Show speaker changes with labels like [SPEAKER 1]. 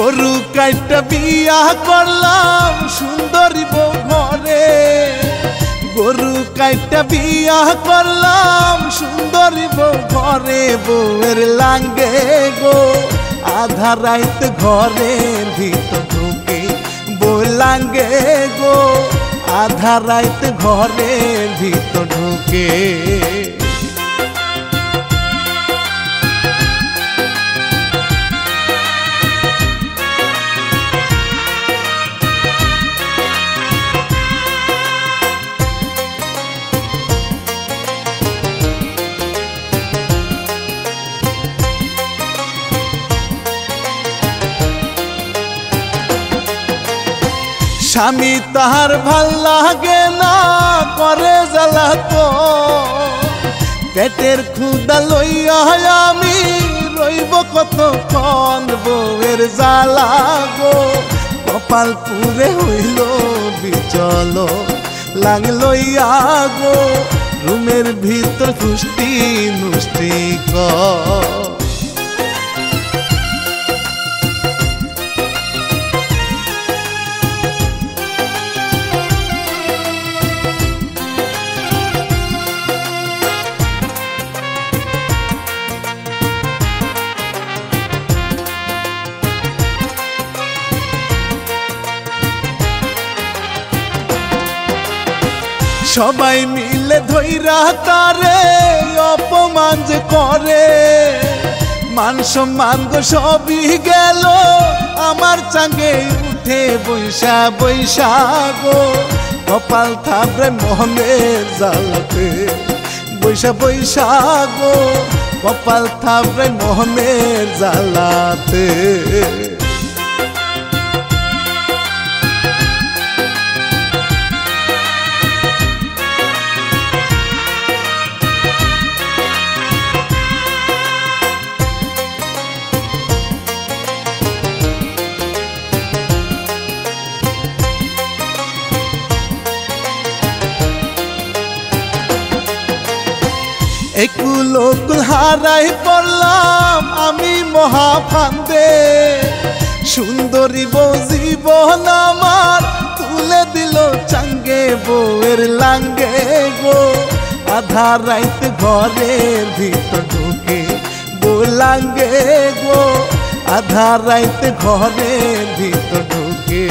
[SPEAKER 1] গরু কাইটা বিয়া করলাম সুন্দরী বউ ঘরে, গরু কাইটা বিয়া করলাম সুন্দরী বউ ঘরে। বউয়ের লাঙ্গে গো আধা রাইত ঘরের ভিতর ঢুকে, বউ লাঙ্গে গো আধা রাইত ঘরের ভিতর ঢুকে। স্বামী তাহার ভাল লাগে না করে জ্বালাতন, পেটের ক্ষুধা লইয়া আমি রইব কতক্ষণ। বউয়ের জ্বালা গো কপাল পুরে হইল বিচল, লাং লইয়া গো রুমের ভিতর খুষ্টি নুষ্টি কর। সবাই মিলে ধইরা তারে অপমান যে করে, মান সম্মান গো সবই গেল আমার চাঙ্গে উঠে বৈশা বৈশা গো। কপাল থাবড়ে মোহনের জ্বালাতে বৈশা বৈশা গো, কপাল থাবড়ে মোহনের জ্বালাতে। একুল কুল হারাই পড়লাম আমি মহা ফান্দে, সুন্দরী বউ জীবন আমার তুলে দিল চাঙ্গে। বউয়ের লাঙ্গে গো আধা রাইত ঘরের ভিতর ঢুকে, বউ লাঙ্গে গো আধা রাইত ঘরের ভিতর ঢুকে।